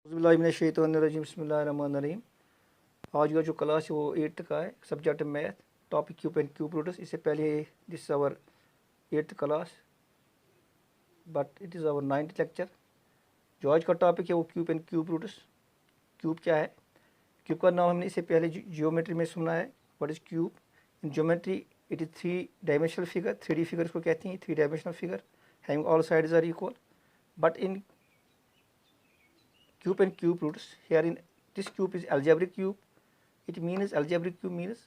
बिस्मिल्लाहिर्रहमानिर्रहीम बिस्मिल्लाहिर्रहमानिर्रहीम। आज का जो क्लास है वो 8th का है, subject math, topic cube and cube roots. इससे पहले this our 8th class but it is our 9th lecture. जो आज का टॉपिक है वो cube and cube roots. Cube क्या है? क्यूब का नाम हमने इससे पहले जियोमेट्री में सुना है। What is cube? In geometry it is 3 dimensional figure, 3D figure को कहते हैं, 3 dimensional figure having all sides are equal. But in cube and cube roots, here in this cube is algebraic cube. It means algebraic cube means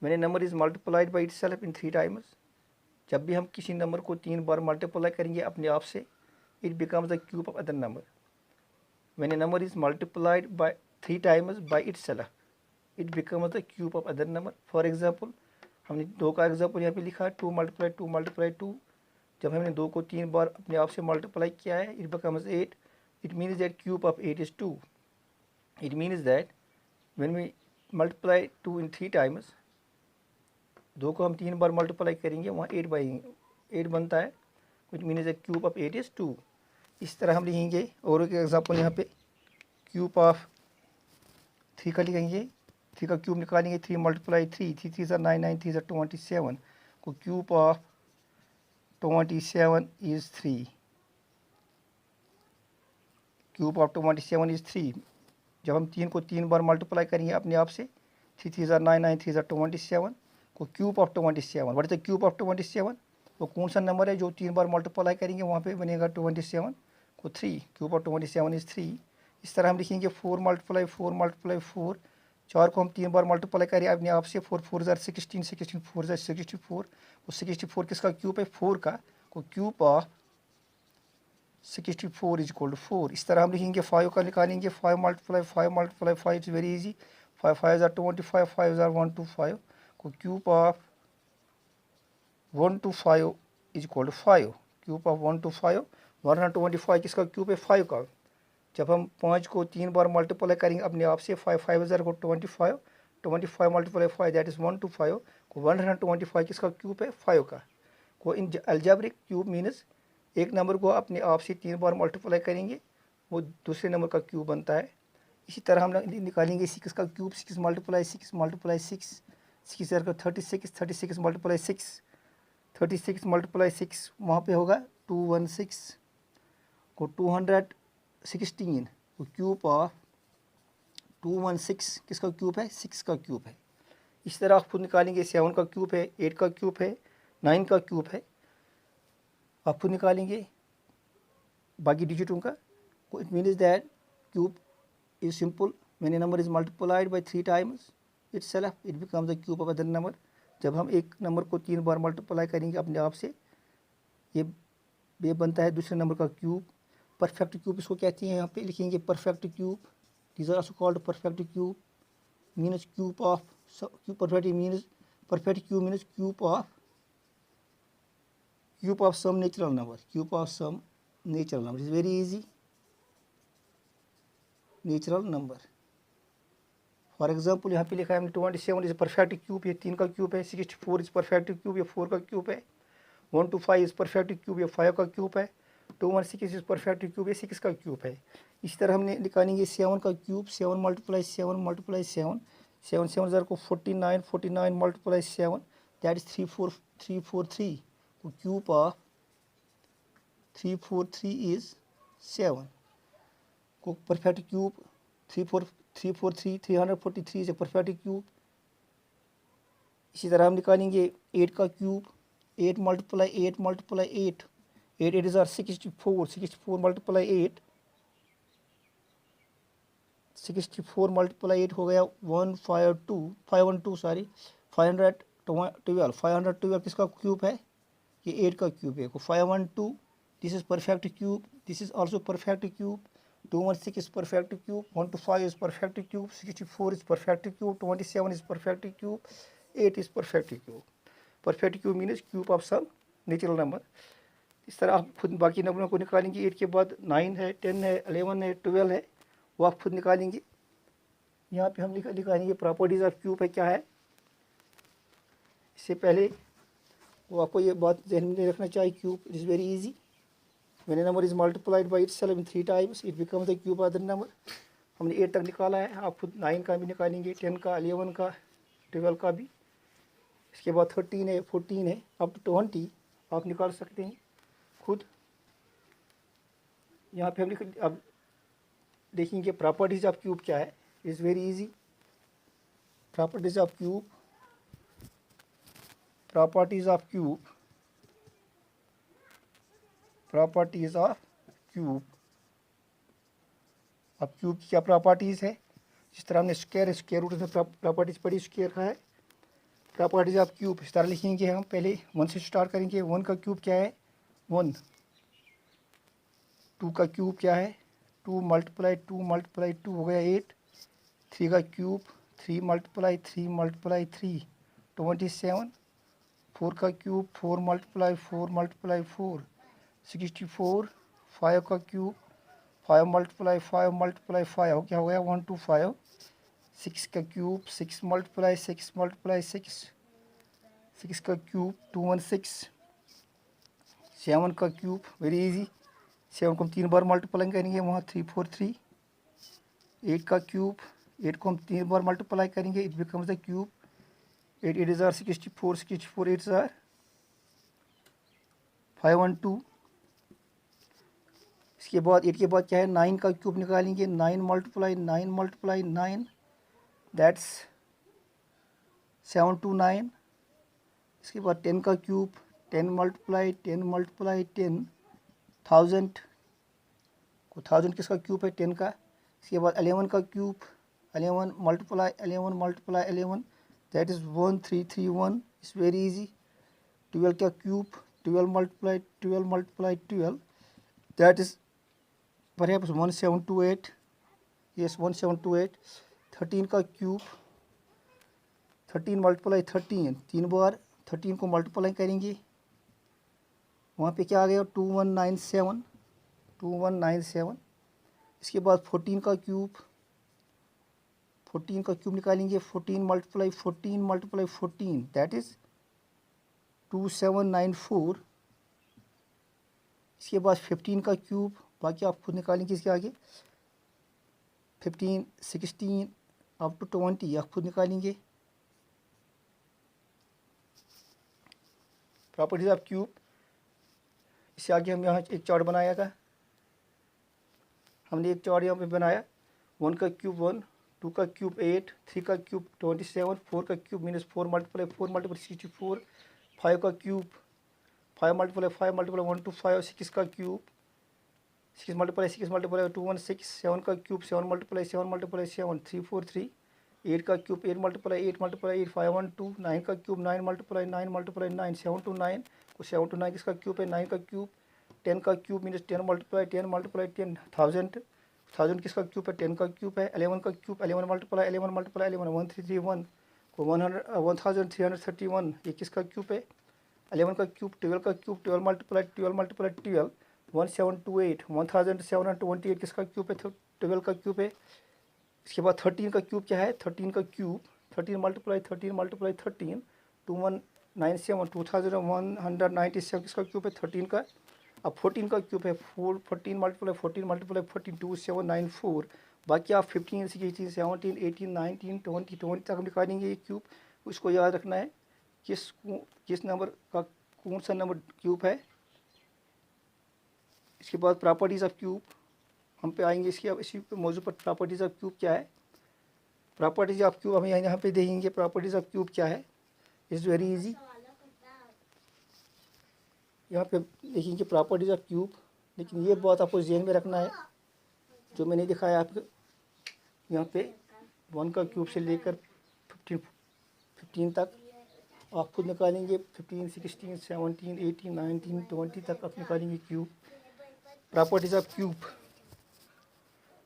when a number is multiplied by itself in 3 times. जब भी हम किसी number को 3 बार multiply करेंगे अपने आप से, it becomes the cube of other number. When a number is multiplied by 3 times by itself, it becomes the cube of other number. For example, हमने 2 का एग्जाम्पल यहाँ पे लिखा है, 2 मल्टीप्लाई 2 मल्टीप्लाई 2। जब हमने 2 को 3 बार अपने आप से मल्टीप्लाई किया है, it becomes 8. It means that cube of 8 is 2. It means that when we multiply 2 in 3 times, 2 को हम 3 बार मल्टीप्लाई करेंगे, वहाँ 8 बनता है, which means that cube of 8 is 2. इस तरह हम लिखेंगे। और एक एग्जाम्पल यहाँ पे क्यूब ऑफ 3 का लिखेंगे। 3 का क्यूब निकालेंगे, 3 मल्टीप्लाई 3, 3 3 ज़ा 9, 9 3 ज़ा 27 को cube of 27 is 3। Cube of 27 is 3। जब हम 3 को 3 बार मल्टीप्लाई करेंगे अपने आप से, 3 3 ज़ा 9, 9 3 ज़ा 27 को cube of 27। What is the cube of 27? वो कौन सा नंबर है जो 3 बार मल्टीप्लाई करेंगे वहाँ पे बनेगा 27 को 3। Cube of 27 is 3। इस तरह हम लिखेंगे 4 मल्टीप्लाई 4 मल्टीप्लाई 4। 4 को हम 3 बार मल्टीप्लाई करें अपने आप से, 4 4 ज़ा 16, 16 4 ज़ा 64। वो 64 किसका क्यूब है? 4 का। को cube of 64 is equal to 4। इस तरह हम लिखेंगे। 5 का निकालेंगे, 5 multiply 5 multiply 5 is very easy. 5 5 ज़ा 25, 5 ज़ा 125 को cube of 125 is equal to 5। Cube of 125, 125 किसका क्यूब है? 5 का। जब हम 5 को 3 बार मल्टीप्लाई करेंगे अपने आप से, 5 5 ज़ा को 25, 25 मल्टीप्लाई 5 दैट इज़ 125 को 125 किसका क्यूब है? 5 का। को इन अलजेब्रिक क्यूब मीन्स एक नंबर को अपने आप से 3 बार मल्टीप्लाई करेंगे, वो दूसरे नंबर का क्यूब बनता है। इसी तरह हम निकालेंगे 6 का क्यूब। 6 मल्टीप्लाई 6 मल्टीप्लाई 6, 6 का 36, 36 मल्टीप्लाई 6, 36 मल्टीप्लाई 6 वहाँ पे होगा 216 को 216 को क्यूब ऑफ 216 किसका क्यूब है? 6 का क्यूब है। इस तरह आप खुद निकालेंगे। 7 का क्यूब है, 8 का क्यूब है, 9 का क्यूब है। आप खुद निकालेंगे बाकी डिजिटों का। It means that cube is simple. When A number is multiplied by 3 times itself it becomes the cube of other number. जब हम एक नंबर को 3 बार मल्टीप्लाई करेंगे अपने आप से, ये बनता है दूसरे नंबर का क्यूब। परफेक्ट क्यूब इसको कहते हैं। यहाँ पे लिखेंगे perfect cube. These are also called perfect cube. Means cube of perfect cube means cube of some natural number. Cube of some natural number is very easy. Natural number. For example, यहाँ पे लिखा है हमने 27 is perfect cube, ये 3 का cube है। 64 is perfect cube, ये 4 का क्यूब है। 125 इज परफेक्ट क्यूब, ये 5 का क्यूब है। 216 इज परफेक्ट क्यूब, ये 6 का क्यूब है। इस तरह हमने निकालेंगे 7 का क्यूब। 7 मल्टीप्लाई 7 मल्टीप्लाई 7, 7 7 ज़र को 49, 49 मल्टीप्लाई 7 दैट इज 343 को क्यूब ऑफ 343 इज 7 को perfect cube 343 is a perfect cube. इसी तरह हम निकालेंगे 8 का cube. 8 multiply 8 multiply 8, 8 8 is 64, 64 multiply 8, 64 multiply 8 हो गया 512 सॉरी 512। 512 किसका क्यूब है? ये 8 का क्यूब है। को 512 this is perfect cube, this is also perfect cube. 216 is perfect cube, 125 is perfect cube, 64 is perfect cube, 27 is perfect cube, 8 is perfect cube. Perfect cube means cube of some natural number. इस तरह आप खुद बाकी नंबरों को निकालेंगे। 8 के बाद 9 है, 10 है, 11 है, 12 है, वो आप खुद निकालेंगे। यहाँ पे हम निकालेंगे प्रॉपर्टीज ऑफ क्यूब है क्या है। इससे पहले वो आपको ये बात ध्यान में रखना चाहिए, cube is very easy. When a number is multiplied by itself in 3 times, it becomes the cube of the number. हमने 8 तक निकाला है, आप खुद 9 का भी निकालेंगे, 10 का, 11 का, 12 का भी। इसके बाद 13 है, 14 है, अप टू 20 आप निकाल सकते हैं खुद। यहाँ पे हम अब देखेंगे प्रॉपर्टीज ऑफ क्यूब क्या है। Is very easy. Properties of cube, properties of cube, properties of cube. अब क्यूब की क्या प्रॉपर्टीज़ है, जिस तरह हमने स्क्वायर रूट में प्रॉपर्टीज़ पढ़ी स्क्वायर का है। प्रॉपर्टीज ऑफ क्यूब इस तरह लिखेंगे हम, पहले 1 से स्टार्ट करेंगे। 1 का क्यूब क्या है, 1। 2 का क्यूब क्या है, 2 मल्टीप्लाई 2 हो गया 8। 3 का क्यूब 3 मल्टीप्लाई 3 27। 4 का क्यूब 4 मल्टीप्लाई 4 64। 5 का क्यूब 5 मल्टीप्लाई 5 क्या हो गया 125। 6 का क्यूब 6 मल्टीप्लाई 6 का क्यूब 216। 7 का क्यूब वेरी इजी, 7 को हम 3 बार मल्टीप्लाई करेंगे, वहाँ 343। 8 का क्यूब, 8 को हम 3 बार मल्टीप्लाई करेंगे, it becomes the cube. 8 8 are 64, 64 8 are 512। इसके बाद 8 के बाद क्या है, 9 का क्यूब निकालेंगे, 9 मल्टीप्लाई 9 दैट्स 729। इसके बाद 10 का क्यूब 10 मल्टीप्लाई 10 1000 को 1000 किसका क्यूब है 10 का। इसके बाद 11 का cube 11 multiply 11 that is 1331। It's very easy. 12 का cube 12 multiply 12 that is perhaps 1728। Yes 1728। 13 का क्यूब 13 मल्टीप्लाई 13, 3 बार 13 को मल्टीप्लाई करेंगे, वहाँ पे क्या आ गया 2197। इसके बाद 14 का क्यूब निकालेंगे, 14 मल्टीप्लाई 14 दैट इज़ 2794। इसके बाद 15 का क्यूब, बाकी आप खुद निकालेंगे इसके आगे, 15 16 अप टू 20 आप खुद निकालेंगे। Properties of cube. इससे आगे हम यहाँ एक चार्ट बनाया था, हमने एक चार्ट यहाँ पे बनाया। 1 का क्यूब 1, 2 का क्यूब 8, 3 का क्यूब 27, 4 का क्यूब मीनस 4 मल्टीप्लाई 64। 5 का क्यूब 5 मल्टीप्लाई 125। 6 का क्यूब 6 मल्टीप्लाई 216। 7 का क्यूब 7 मल्टीप्लाई 7 343। 8 का क्यूब 8 मल्टीप्लाई 8 512। 9 का क्यूब 9 मल्टीप्लाई 9 729 को 729 किसका क्यूब है 9 का क्यूब। 10 का क्यूब मीनस 10 मल्टीप्लाई 10 1000 किसका क्यूब है 10 का क्यूब है। 11 का क्यूब 11 मल्टीप्लाई 1331 को 1331 ये किसका क्यूब है। 11 का क्यूब 12 का क्यूब 12 मल्टीप्लाई 1728 1728 किसका क्यूब है 12 का क्यूब है। इसके बाद 13 का क्यूब क्या है 13 का क्यूब 13 मल्टीप्लाई 2197 2197 किसका क्यूब है 13 का। अब 14 का क्यूब है 14 मल्टीप्लाई 2794। बाकी आप 15 16 17 18 19 20 तक हम निकालेंगे ये क्यूब। उसको याद रखना है किस नंबर का कौन सा नंबर क्यूब है। इसके बाद प्रॉपर्टीज़ ऑफ क्यूब हम पे आएंगे। इसी मौजू पर प्रॉपर्टीज़ ऑफ क्यूब क्या है। प्रॉपर्टीज़ ऑफ क्यूब हम यहाँ पे देखेंगे प्रॉपर्टीज़ ऑफ क्यूब क्या है। Is very easy. यहाँ पे देखेंगे प्रॉपर्टीज़ ऑफ क्यूब, लेकिन ये बात आपको ज़हन में रखना है जो मैंने दिखाया आपको। यहाँ पे 1 का क्यूब से लेकर 15 तक आप खुद निकालेंगे। 15 16 17 18 19 20 तक आप निकालेंगे क्यूब। प्रॉपर्टीज़ ऑफ क्यूब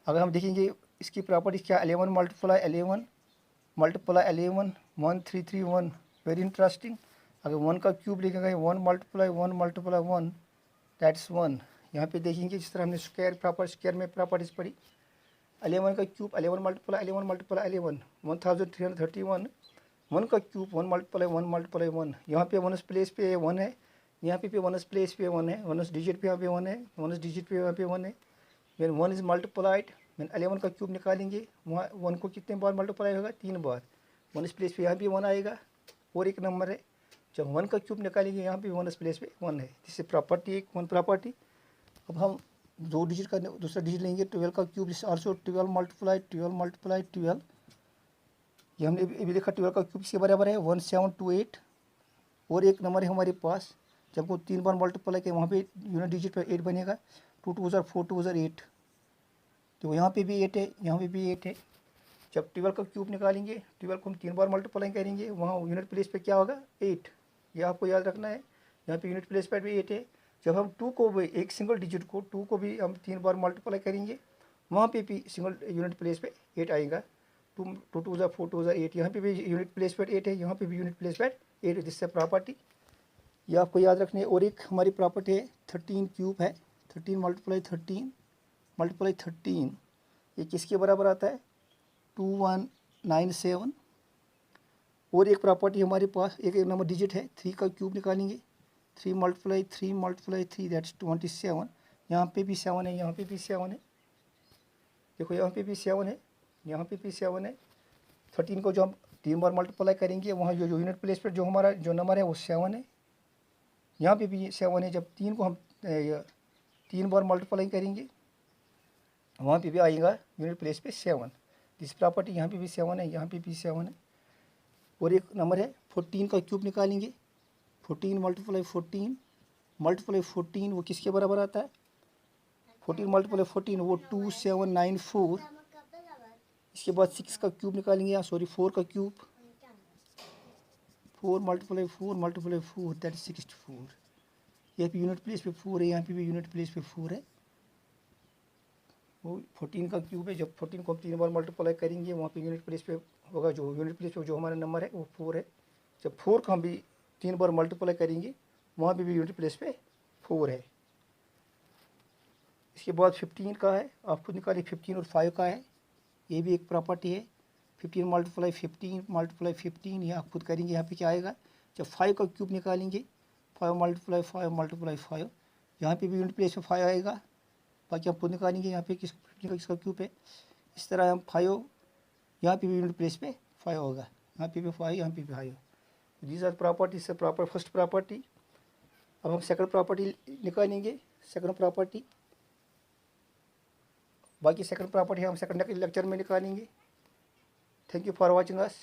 अगर हम देखेंगे इसकी प्रॉपर्टीज़ क्या 11 मल्टीप्लाई 11 1331 वेरी इंटरेस्टिंग। अगर 1 का क्यूब लिखेंगे 1 मल्टीप्लाई 1 दैट्स 1। यहाँ पे देखेंगे जिस तरह हमने स्क्वायर में प्रॉपर्टीज़ पढ़ी। 11 का क्यूब 11 मल्टीप्लाई 1331 1 का क्यूब 1 मल्टीप्लाई 1 यहाँ पे 1 प्लेस पे 1 है, यहाँ पे वनस प्लेस पे 1 है, वनस डिजिट पे यहाँ पे 1 है, वनस डिजिट पे यहाँ पे 1 है। व्हेन 1 इज़ मल्टीप्लाइड, व्हेन 11 का क्यूब निकालेंगे वहाँ 1 को कितने बार मल्टीप्लाई होगा, 3 बार। वनस प्लेस पे यहाँ भी 1 आएगा और एक नंबर है। जब 1 का क्यूब निकालेंगे यहाँ पे वनस प्लेस पे 1 है। जिससे प्रॉपर्टी एक 1 प्रॉपर्टी। अब हम 2 डिजिट का दूसरा डिजिट लेंगे, 12 का cube is also 12 multiplied 12 multiplied 12। ये हमने अभी देखा 12 का क्यूब इसके बराबर है 1728। और एक नंबर है हमारे पास, जब वो 3 बार मल्टीप्लाई किया वहाँ पे यूनिट डिजिट पर 8 बनेगा। 2 2 ज़ार 4 2 ज़ार 8, तो यहाँ पे भी 8 है, यहाँ पे भी 8 है। जब 12 का क्यूब निकालेंगे, 12 को हम 3 बार मल्टीप्लाई करेंगे वहाँ यूनिट प्लेस पे क्या होगा, 8। ये आपको याद रखना है। यहाँ पे यूनिट प्लेस पर भी 8 है। जब हम 2 को भी, एक सिंगल डिजिट को 2 को भी हम 3 बार मल्टीप्लाई करेंगे वहाँ पे भी सिंगल यूनिट प्लेस पे 8 आएगा। 2 2 ज़ार 4 2 ज़ार 8, यहाँ पे भी यूनिट प्लेस पर 8 है, यहाँ पे भी यूनिट प्लेस पर 8 है। जिससे प्रॉपर्टी ये आपको याद रखनी है। और एक हमारी प्रॉपर्टी है 13 क्यूब है, 13 मल्टीप्लाई 13, ये किसके बराबर आता है, 2197। और एक प्रॉपर्टी हमारे पास एक नंबर डिजिट है, 3 का क्यूब निकालेंगे, 3 मल्टीप्लाई 3 दैट्स 27। यहाँ पे भी 7 है, यहाँ पे भी 7 है। देखो यहाँ पे भी 7 है, यहाँ पे भी 7 है। 13 को जो हम 3 बार मल्टीप्लाई करेंगे वहाँ जो यूनिट प्लेस पर जो हमारा जो नंबर है वो 7 है। यहाँ पे भी 7 है। जब 3 को हम 3 बार मल्टीप्लाई करेंगे वहाँ पे भी आएगा यूनिट प्लेस पे 7। दिस प्रॉपर्टी यहाँ पे भी 7 है, यहाँ पे भी 7 है। और एक नंबर है 14 का क्यूब निकालेंगे, 14 मल्टीप्लाई 14 वो किसके बराबर आता है, 14 मल्टीप्लाई 14 वो 2794। इसके बाद 6 का क्यूब निकालेंगे, सॉरी 4 का क्यूब, 4 मल्टीप्लाई 4 दैट 64। यहाँ पे यूनिट प्लेस पे 4 है, यहाँ पे भी यूनिट प्लेस पे 4 है। वो 14 का क्यूब है। जब 14 को हम 3 बार मल्टीप्लाई करेंगे वहाँ पे यूनिट प्लेस पे होगा, जो यूनिट प्लेस पे जो हमारा नंबर है वो 4 है। जब 4 का हम भी 3 बार मल्टीप्लाई करेंगे वहाँ पे भी यूनिट प्लेस पे 4 है। इसके बाद 15 का है, आप खुद निकालिए। 15 और 5 का है, ये भी एक प्रॉपर्टी है। 15 मल्टीप्लाई 15 ये आप खुद करेंगे। यहाँ पे क्या आएगा, जब 5 का क्यूब निकालेंगे 5 मल्टीप्लाई 5, यहाँ पे भी यूनिट प्लेस पे 5 आएगा। बाकी हम खुद निकालेंगे यहाँ पे किसका क्यूब है। इस तरह हम 5 यहाँ पे भी यूनिट प्लेस पे 5 होगा, यहाँ पे भी 5, यहाँ पे भी 5। दीज आर प्रॉपर्टी से प्रॉपर फर्स्ट प्रॉपर्टी। अब हम सेकंड प्रॉपर्टी निकालेंगे, सेकंड प्रॉपर्टी। बाकी सेकंड प्रॉपर्टी हम सेकंड लेक्चर में निकालेंगे। Thank you for watching us.